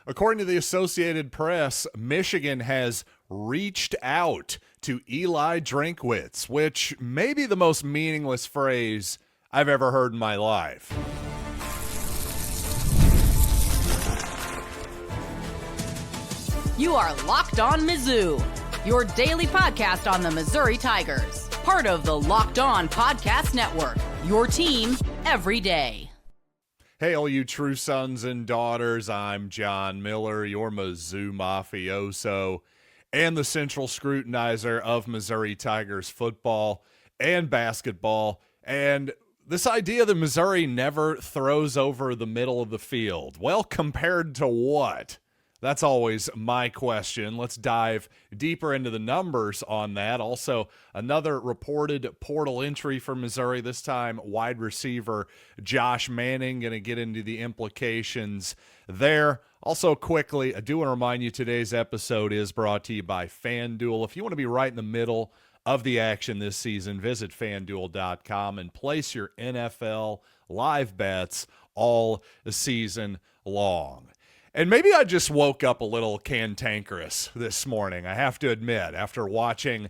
According to the Associated Press, Michigan has reached out to Eli Drinkwitz, which may be the most meaningless phrase I've ever heard in my life. You are Locked On Mizzou, your daily podcast on the Missouri Tigers. Part of the Locked On Podcast Network, your team every day. Hey, all you true sons and daughters, I'm John Miller, your Mizzou mafioso and the central scrutinizer of Missouri Tigers football and basketball. And this idea that Missouri never throws over the middle of the field, well, compared to what? That's always my question. Let's dive deeper into the numbers on that. Also, another reported portal entry for Missouri, this time wide receiver Josh Manning. Going to get into the implications there. Also, quickly, I do want to remind you today's episode is brought to you by FanDuel. If you want to be right in the middle of the action this season, visit FanDuel.com and place your NFL live bets all season long. And maybe I just woke up a little cantankerous this morning, I have to admit, after watching,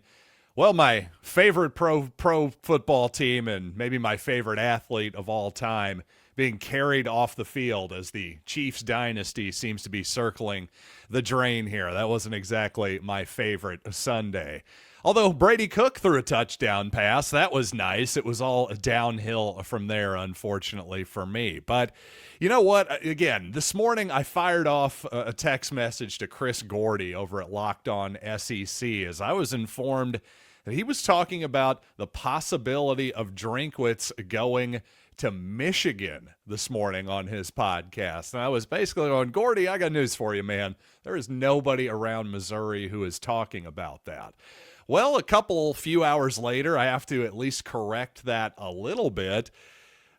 well, my favorite pro football team and maybe my favorite athlete of all time being carried off the field as the Chiefs dynasty seems to be circling the drain here. That wasn't exactly my favorite Sunday. Although Brady Cook threw a touchdown pass, that was nice. It was all downhill from there, unfortunately, for me. But you know what? Again, this morning I fired off a text message to Chris Gordy over at Locked On SEC as I was informed that he was talking about the possibility of Drinkwitz going to Michigan this morning on his podcast. And I was basically going, Gordy, I got news for you, man. There is nobody around Missouri who is talking about that. Well, a few hours later, I have to at least correct that a little bit.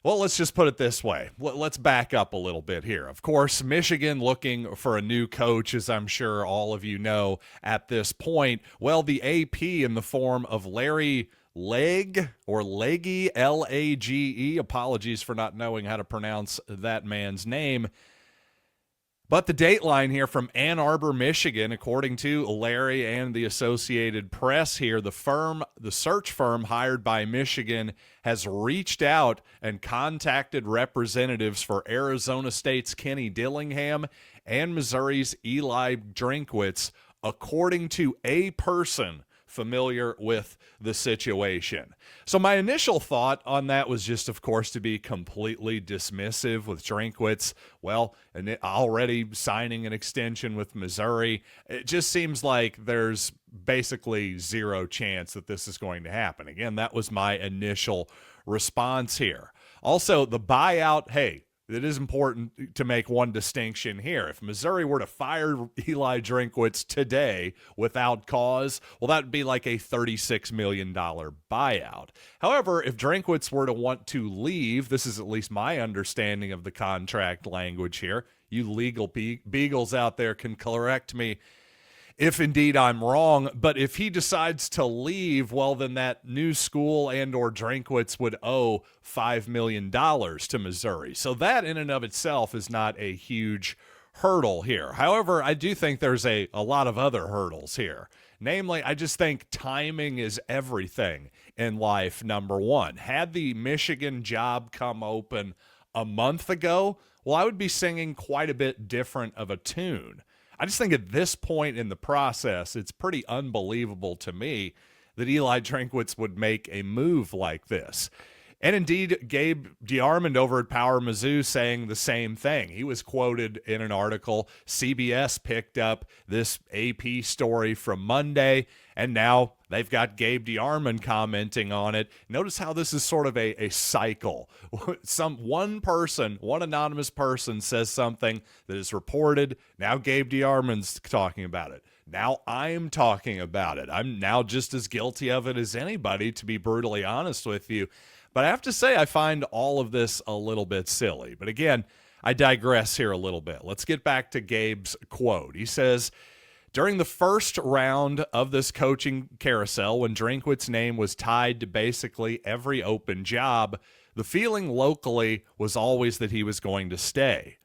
Well, let's just put it this way. Let's back up a little bit here. Of course, Michigan looking for a new coach, as I'm sure all of you know at this point. Well, the AP in the form of Larry Legge or Legge, L-A-G-E. Apologies for not knowing how to pronounce that man's name. But the dateline here from Ann Arbor, Michigan, according to Larry and the Associated Press here, the search firm hired by Michigan has reached out and contacted representatives for Arizona State's Kenny Dillingham and Missouri's Eli Drinkwitz, according to a person familiar with the situation. So my initial thought on that was just, of course, to be completely dismissive with Drinkwitz. Well, and already signing an extension with Missouri, it just seems like there's basically zero chance that this is going to happen. Again, that was my initial response here. Also, the buyout, hey, it is important to make one distinction here. If Missouri were to fire Eli Drinkwitz today without cause, well, that would be like a $36 million buyout. However, if Drinkwitz were to want to leave, this is at least my understanding of the contract language here. You legal beagles out there can correct me if indeed I'm wrong, but if he decides to leave, well, then that new school and or Drinkwitz would owe $5 million to Missouri. So that in and of itself is not a huge hurdle here. However, I do think there's a lot of other hurdles here. Namely, I just think timing is everything in life, number one. Had the Michigan job come open a month ago, well, I would be singing quite a bit different of a tune. I just think at this point in the process, it's pretty unbelievable to me that Eli Drinkwitz would make a move like this. And indeed, Gabe DeArmond over at Power Mizzou saying the same thing. He was quoted in an article. CBS picked up this AP story from Monday, and now they've got Gabe DeArmond commenting on it. Notice how this is sort of a cycle. One anonymous person says something that is reported. Now Gabe DeArmond's talking about it. Now I'm talking about it. I'm now just as guilty of it as anybody, to be brutally honest with you. But I have to say, I find all of this a little bit silly. But again, I digress here a little bit. Let's get back to Gabe's quote. He says, during the first round of this coaching carousel, when Drinkwitz's name was tied to basically every open job, the feeling locally was always that he was going to stay.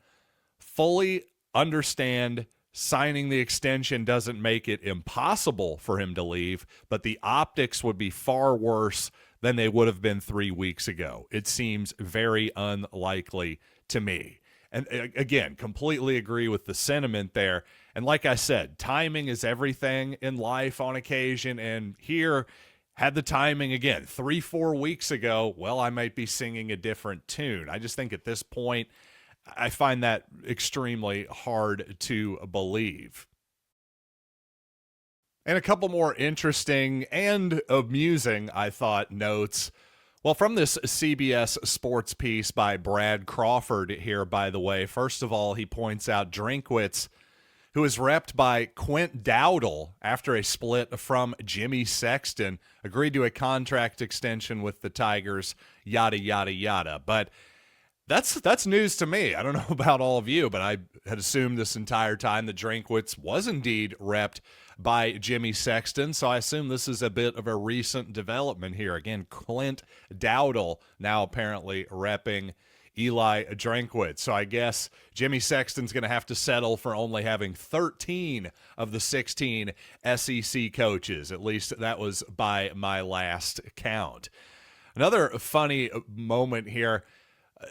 Fully understand signing the extension doesn't make it impossible for him to leave, but the optics would be far worse than they would have been 3 weeks ago. It seems very unlikely to me. And again, completely agree with the sentiment there. And like I said, timing is everything in life on occasion. And here, had the timing again 3-4 weeks ago, well, I might be singing a different tune. I just think at this point, I find that extremely hard to believe. And a couple more interesting and amusing, I thought, notes. Well, from this CBS Sports piece by Brad Crawford here, by the way, first of all, he points out Drinkwitz, who is repped by Quint Dowdle after a split from Jimmy Sexton, agreed to a contract extension with the Tigers, yada, yada, yada. But that's news to me. I don't know about all of you, but I had assumed this entire time that Drinkwitz was indeed repped by Jimmy Sexton, so I assume this is a bit of a recent development here. Again, Clint Dowdle now apparently repping Eli Drinkwitz. So I guess Jimmy Sexton's going to have to settle for only having 13 of the 16 SEC coaches. At least that was by my last count. Another funny moment here.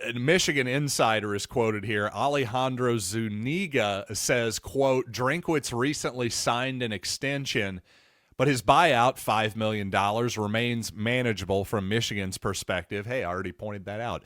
A Michigan insider is quoted here. Alejandro Zuniga says, quote, Drinkwitz recently signed an extension, but his buyout, $5 million, remains manageable from Michigan's perspective. Hey, I already pointed that out.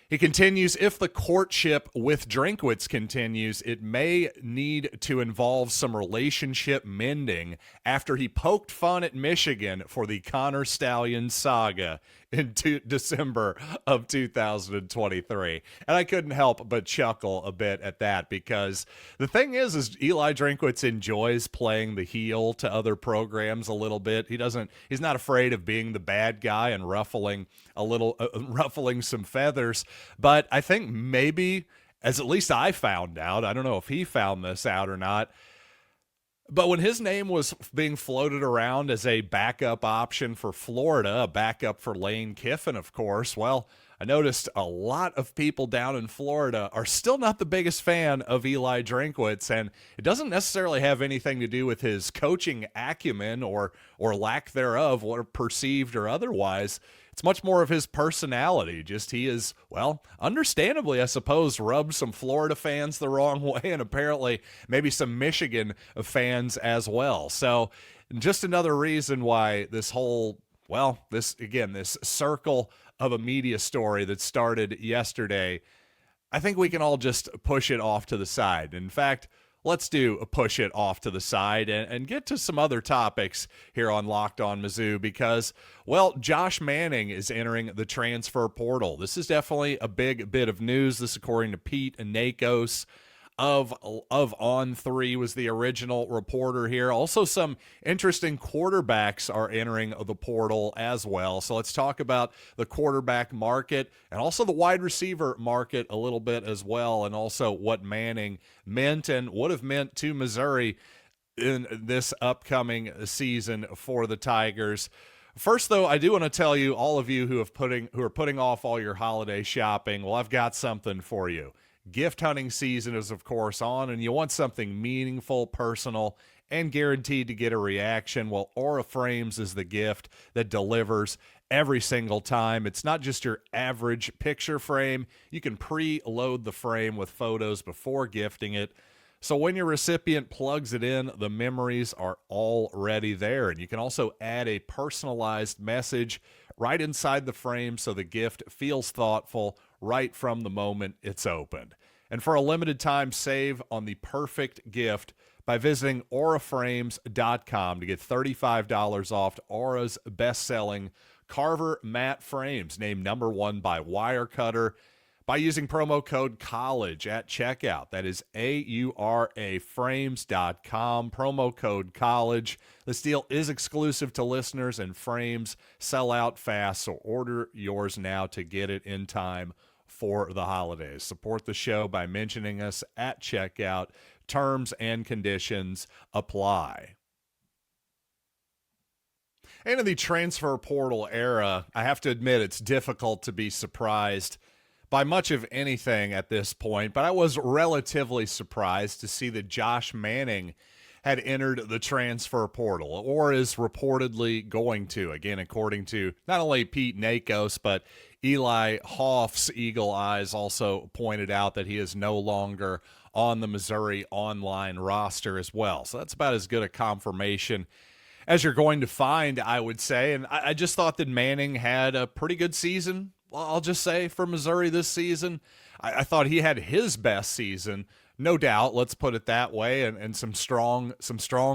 He continues, if the courtship with Drinkwitz continues, it may need to involve some relationship mending after he poked fun at Michigan for the Connor Stallion saga in December of 2023. And I couldn't help but chuckle a bit at that, because the thing is Eli Drinkwitz enjoys playing the heel to other programs a little bit. He's not afraid of being the bad guy and ruffling some feathers. But I think maybe, as at least I found out, I don't know if he found this out or not, but when his name was being floated around as a backup option for Florida, a backup for Lane Kiffin, of course, well, I noticed a lot of people down in Florida are still not the biggest fan of Eli Drinkwitz, and it doesn't necessarily have anything to do with his coaching acumen or lack thereof, or perceived or otherwise. It's much more of his personality. Just he is, well, understandably, I suppose, rubbed some Florida fans the wrong way, and apparently maybe some Michigan fans as well. So just another reason why this whole, this circle of a media story that started yesterday, I think we can all just push it off to the side. In fact, let's do a push it off to the side and get to some other topics here on Locked On Mizzou, because, well, Josh Manning is entering the transfer portal. This is definitely a big bit of news. This, according to Pete Nakos of On3, was the original reporter here. Also, some interesting quarterbacks are entering the portal as well. So let's talk about the quarterback market and also the wide receiver market a little bit as well, and also what Manning meant and would have meant to Missouri in this upcoming season for the Tigers. First, though, I do want to tell you, all of you who are putting off all your holiday shopping, well, I've got something for you. Gift hunting season is, of course, on, and you want something meaningful, personal, and guaranteed to get a reaction. Well, Aura Frames is the gift that delivers every single time. It's not just your average picture frame. You can pre-load the frame with photos before gifting it. So when your recipient plugs it in, the memories are already there. And you can also add a personalized message right inside the frame so the gift feels thoughtful right from the moment it's opened. And for a limited time, save on the perfect gift by visiting auraframes.com to get $35 off Aura's best-selling Carver matte frames, named #1 by Wirecutter, by using promo code COLLEGE at checkout. That is auraframes.com, promo code COLLEGE. This deal is exclusive to listeners, and frames sell out fast, so order yours now to get it in time for the holidays. Support the show by mentioning us at checkout. Terms and conditions apply. And in the transfer portal era, I have to admit it's difficult to be surprised by much of anything at this point, but I was relatively surprised to see that Josh Manning had entered the transfer portal, or is reportedly going to. Again, according to not only Pete Nakos, but Eli Hoff's Eagle Eyes also pointed out that he is no longer on the Missouri online roster as well. So that's about as good a confirmation as you're going to find, I would say. And I just thought that Manning had a pretty good season, I'll just say, for Missouri this season. I thought he had his best season, no doubt, let's put it that way, and some strong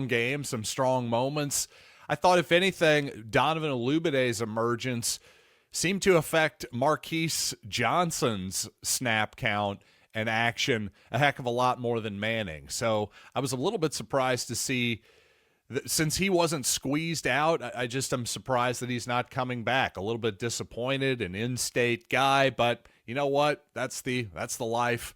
games, some strong moments. I thought, if anything, Donovan Olubide's emergence seemed to affect Marquise Johnson's snap count and action a heck of a lot more than Manning. So I was a little bit surprised to see that since he wasn't squeezed out. I just am surprised that he's not coming back. A little bit disappointed, an in-state guy, but you know what? That's the life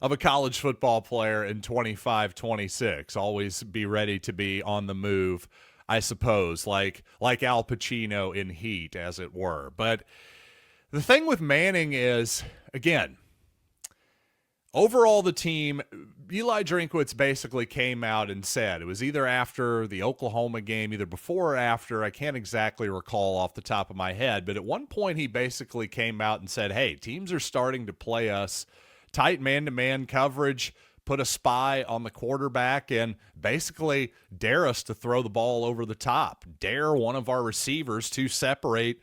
of a college football player in 25-26. Always be ready to be on the move, I suppose, like Al Pacino in Heat, as it were. But the thing with Manning is, again, overall the team, Eli Drinkwitz basically came out and said, it was either after the Oklahoma game, either before or after, I can't exactly recall off the top of my head, but at one point he basically came out and said, hey, teams are starting to play us tight man-to-man coverage, put a spy on the quarterback, and basically dare us to throw the ball over the top, dare one of our receivers to separate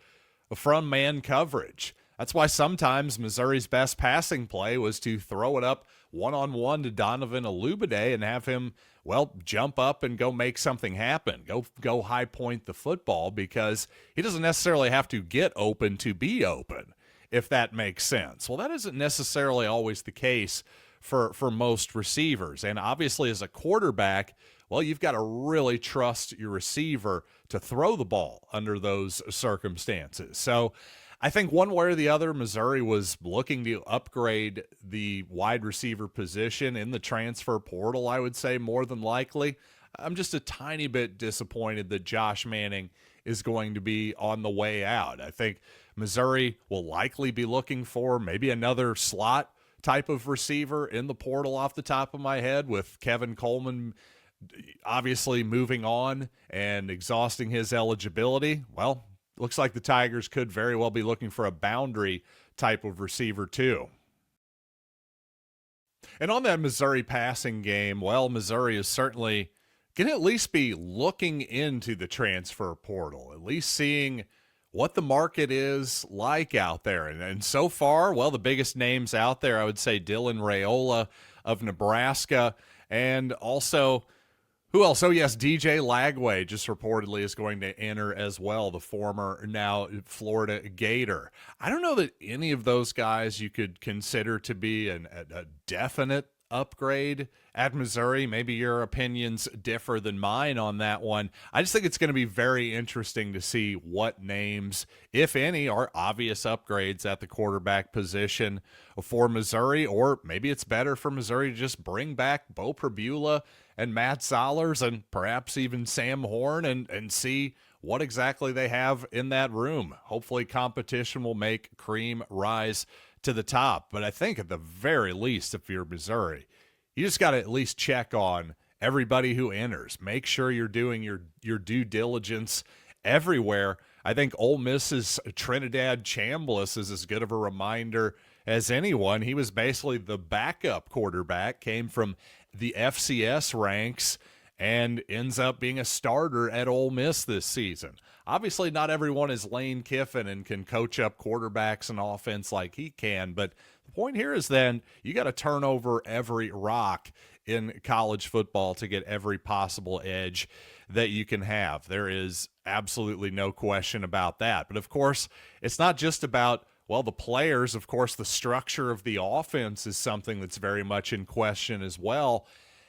from man coverage. That's why sometimes Missouri's best passing play was to throw it up one-on-one to Donovan Olubide and have him, jump up and go make something happen, go high point the football, because he doesn't necessarily have to get open to be open, if that makes sense. Well, that isn't necessarily always the case for most receivers. And obviously as a quarterback, you've got to really trust your receiver to throw the ball under those circumstances. So I think one way or the other, Missouri was looking to upgrade the wide receiver position in the transfer portal, I would say, more than likely. I'm just a tiny bit disappointed that Josh Manning is going to be on the way out. I think Missouri will likely be looking for maybe another slot type of receiver in the portal off the top of my head, with Kevin Coleman obviously moving on and exhausting his eligibility. Well, looks like the Tigers could very well be looking for a boundary type of receiver too. And on that Missouri passing game, Missouri is certainly going to at least be looking into the transfer portal, at least seeing what the market is like out there. And so far, the biggest names out there, I would say Dylan Raiola of Nebraska, and also, who else? Oh, yes, DJ Lagway just reportedly is going to enter as well, the former now Florida Gator. I don't know that any of those guys you could consider to be a definite upgrade at Missouri. Maybe your opinions differ than mine on that one. I just think it's going to be very interesting to see what names, if any, are obvious upgrades at the quarterback position for Missouri, or maybe it's better for Missouri to just bring back Bo Pribula and Matt Zollers and perhaps even Sam Horn and see what exactly they have in that room. Hopefully competition will make cream rise to the top. But I think at the very least, if you're Missouri, you just got to at least check on everybody who enters. Make sure you're doing your due diligence everywhere. I think Ole Miss's Trinidad Chambliss is as good of a reminder as anyone. He was basically the backup quarterback, came from the FCS ranks, and ends up being a starter at Ole Miss this season. Obviously, not everyone is Lane Kiffin and can coach up quarterbacks and offense like he can, but the point here is then you got to turn over every rock in college football to get every possible edge that you can have. There is absolutely no question about that. But of course, it's not just about, the players. Of course, the structure of the offense is something that's very much in question as well.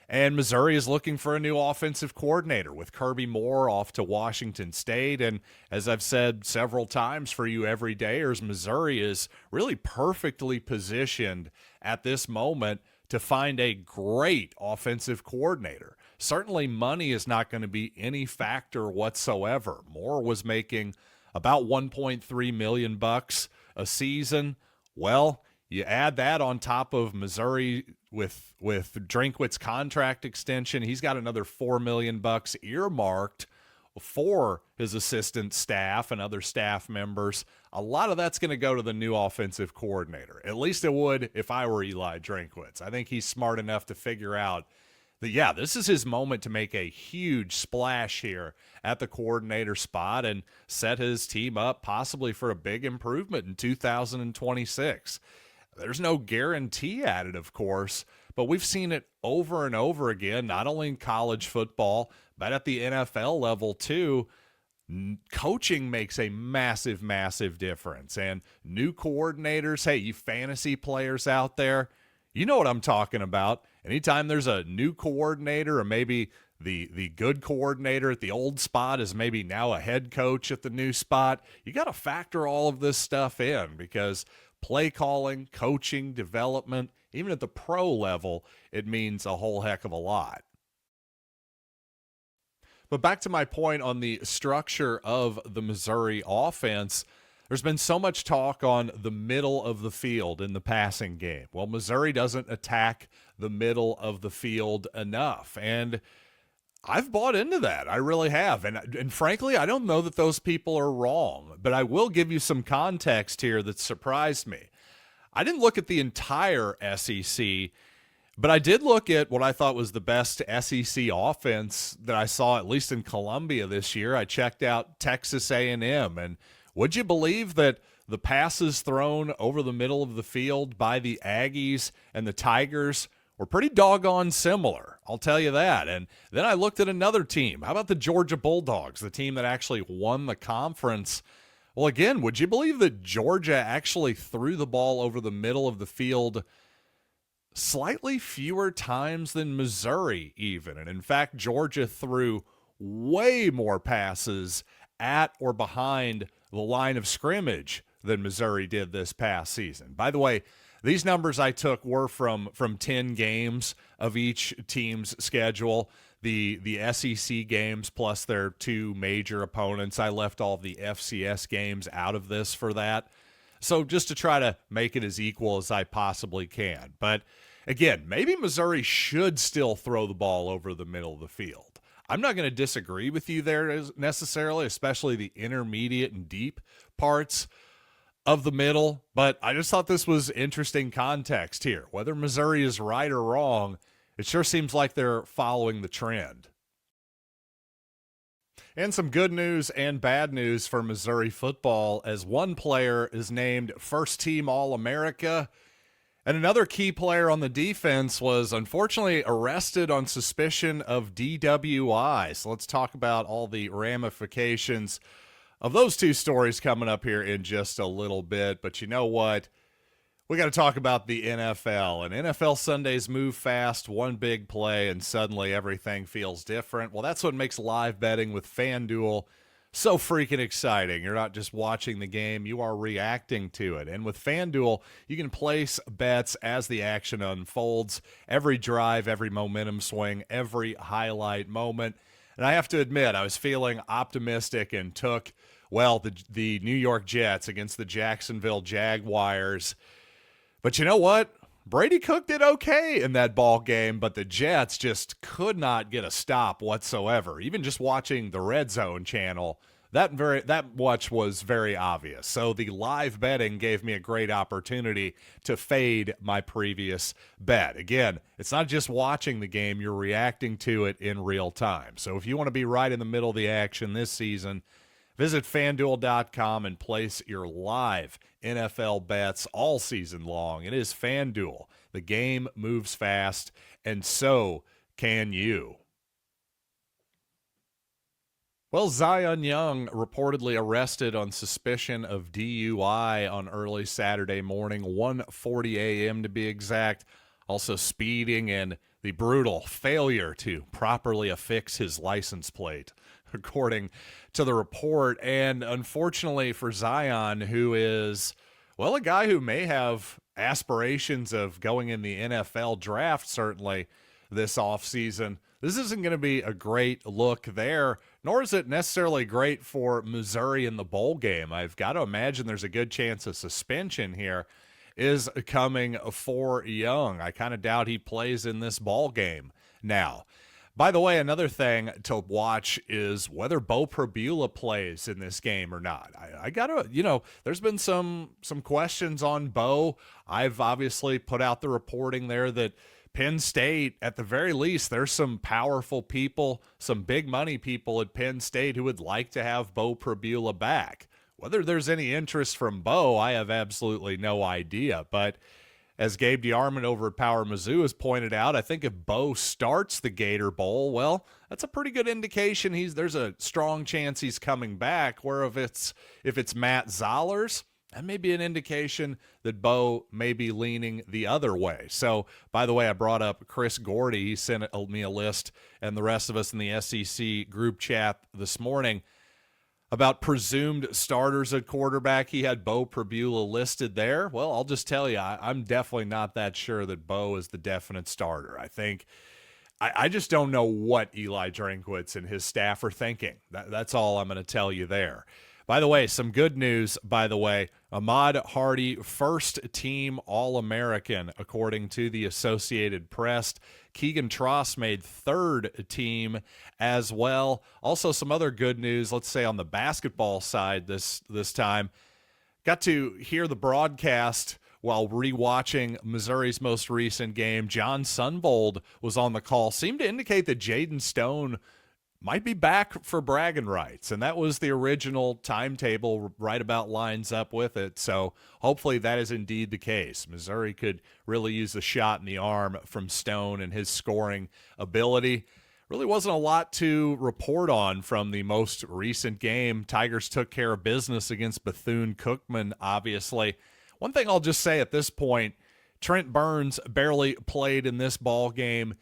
And Missouri is looking for a new offensive coordinator with Kirby Moore off to Washington State. And as I've said several times for you everydayers, Missouri is really perfectly positioned at this moment to find a great offensive coordinator. Certainly money is not going to be any factor whatsoever. Moore was making about $1.3 million a season. You add that on top of Missouri with Drinkwitz contract extension. He's got another $4 million earmarked for his assistant staff and other staff members. A lot of that's going to go to the new offensive coordinator. At least it would if I were Eli Drinkwitz. I think he's smart enough to figure out that, yeah, this is his moment to make a huge splash here at the coordinator spot and set his team up possibly for a big improvement in 2026. There's no guarantee at it, of course, but we've seen it over and over again, not only in college football, but at the NFL level too. Coaching makes a massive, massive difference. And new coordinators, hey, you fantasy players out there, you know what I'm talking about. Anytime there's a new coordinator, or maybe the good coordinator at the old spot is maybe now a head coach at the new spot, you got to factor all of this stuff in, because play calling, coaching, development, even at the pro level, it means a whole heck of a lot. But back to my point on the structure of the Missouri offense, there's been so much talk on the middle of the field in the passing game. Well, Missouri doesn't attack the middle of the field enough, and I've bought into that. I really have. And frankly, I don't know that those people are wrong, but I will give you some context here that surprised me. I didn't look at the entire SEC, but I did look at what I thought was the best SEC offense that I saw, at least in Columbia this year. I checked out Texas A&M, and would you believe that the passes thrown over the middle of the field by the Aggies and the Tigers were pretty doggone similar? I'll tell you that. And then I looked at another team. How about the Georgia Bulldogs, the team that actually won the conference? Well, again, would you believe that Georgia actually threw the ball over the middle of the field slightly fewer times than Missouri even? And in fact, Georgia threw way more passes at or behind the line of scrimmage than Missouri did this past season. By the way, these numbers I took were from 10 games of each team's schedule. The SEC games plus their two major opponents. I left all of the FCS games out of this for that. So just to try to make it as equal as I possibly can. But again, maybe Missouri should still throw the ball over the middle of the field. I'm not going to disagree with you there necessarily, especially the intermediate and deep parts of the middle, but I just thought this was interesting context here. Whether Missouri is right or wrong, it sure seems like they're following the trend. And some good news and bad news for Missouri football, as one player is named first-team All-America, and another key player on the defense was unfortunately arrested on suspicion of DWI. So let's talk about all the ramifications of those two stories coming up here in just a little bit. But you know what? We got to talk about the NFL. And NFL Sundays move fast, one big play, and suddenly everything feels different. Well, that's what makes live betting with FanDuel so freaking exciting. You're not just watching the game, you are reacting to it. And with FanDuel, you can place bets as the action unfolds. Every drive, every momentum swing, every highlight moment. And I have to admit, I was feeling optimistic and took, well, the New York Jets against the Jacksonville Jaguars. But you know what? Brady Cook did okay in that ball game, but the Jets just could not get a stop whatsoever. Even just watching the Red Zone channel, that much was very obvious. So the live betting gave me a great opportunity to fade my previous bet. Again, it's not just watching the game, you're reacting to it in real time. So if you want to be right in the middle of the action this season, visit FanDuel.com and place your live NFL bets all season long. It is FanDuel. The game moves fast, and so can you. Well, Zion Young reportedly arrested on suspicion of DUI on early Saturday morning, 1:40 a.m. to be exact. Also speeding and the brutal failure to properly affix his license plate, according to the report. And unfortunately for Zion, who is, well, a guy who may have aspirations of going in the NFL draft certainly this offseason, this isn't going to be a great look there, nor is it necessarily great for Missouri in the bowl game. I've got to imagine there's a good chance of suspension here. is coming for Young. I kind of doubt he plays in this ball game now. By the way, another thing to watch is whether Beau Pribula plays in this game or not. I gotta, there's been some questions on Beau. I've obviously put out the reporting there that Penn State, at the very least, there's some powerful people, some big money people at Penn State who would like to have Beau Pribula back. Whether there's any interest from Beau, I have absolutely no idea. But as Gabe DeArmond over at Power Mizzou has pointed out, I think if Beau starts the Gator Bowl, well, that's a pretty good indication there's a strong chance he's coming back. Where if it's Matt Zollers, that may be an indication that Beau may be leaning the other way. So, by the way, I brought up Chris Gordy. He sent me a list, and the rest of us in the SEC group chat this morning about presumed starters at quarterback. He had Beau Pribula listed there. Well, I'll just tell you, I'm definitely not that sure that Beau is the definite starter. I think I just don't know what Eli Drinkwitz and his staff are thinking. That's all I'm going to tell you there. By the way, some good news, Ahmad Hardy, first team All-American, according to the Associated Press. Keegan Tross made third team as well. Also, some other good news, let's say on the basketball side this time. Got to hear the broadcast while rewatching Missouri's most recent game. John Sunvold was on the call. Seemed to indicate that Jaden Stone might be back for bragging rights, and that was the original timetable, right about lines up with it. So hopefully that is indeed the case. Missouri could really use a shot in the arm from Stone and his scoring ability. Really wasn't a lot to report on from the most recent game. Tigers took care of business against Bethune-Cookman, obviously. One thing I'll just say at this point, Trent Burns barely played in this ball game.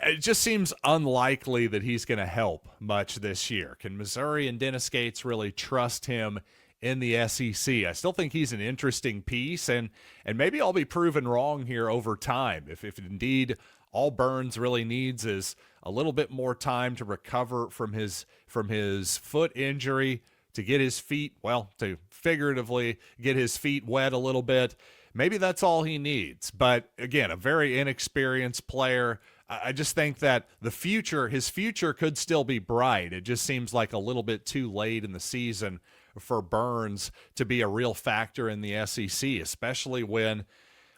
It just seems unlikely that he's going to help much this year. Can Missouri and Dennis Gates really trust him in the SEC? I still think he's an interesting piece, and maybe I'll be proven wrong here over time. If indeed all Burns really needs is a little bit more time to recover from his foot injury, to get his feet, to figuratively get his feet wet a little bit, maybe that's all he needs. But again, a very inexperienced player. I just think that his future could still be bright. It just seems like a little bit too late in the season for Burns to be a real factor in the SEC, especially when,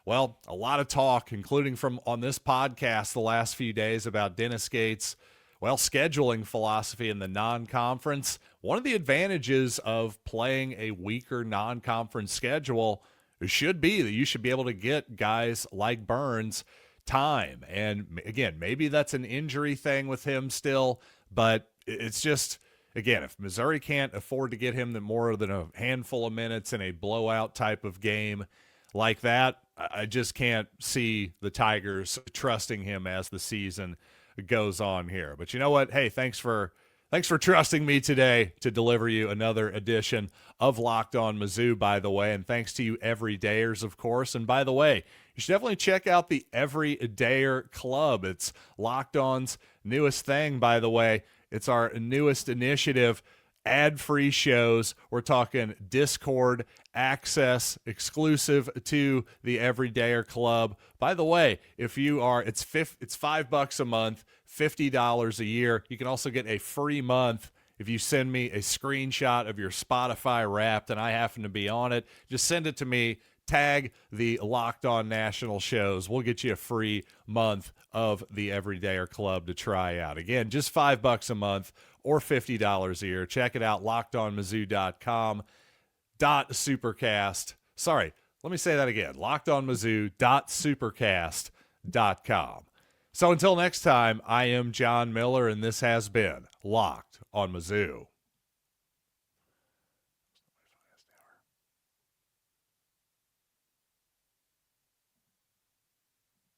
a lot of talk, including from on this podcast the last few days, about Dennis Gates' scheduling philosophy in the non-conference. One of the advantages of playing a weaker non-conference schedule should be that you should be able to get guys like Burns time. And again, maybe that's an injury thing with him still, but it's just, again, if Missouri can't afford to get him more than a handful of minutes in a blowout type of game like that, I just can't see the Tigers trusting him as the season goes on here. But you know what? Hey, thanks for trusting me today to deliver you another edition of Locked On Mizzou, by the way. And thanks to you everydayers, of course. And by the way, you should definitely check out the Everydayer Club. It's Locked On's newest thing, by the way. It's our newest initiative, ad-free shows. We're talking Discord access exclusive to the Everydayer Club. By the way, if you are, it's $5 a month, $50 a year. You can also get a free month if you send me a screenshot of your Spotify Wrapped and I happen to be on it. Just send it to me. Tag the Locked On National shows. We'll get you a free month of the Everydayer Club to try out. Again, just $5 a month or $50 a year. Check it out, lockedonmizzou.com.supercast. Sorry, let me say that again, lockedonmizzou.supercast.com. So until next time, I am John Miller, and this has been Locked on Mizzou.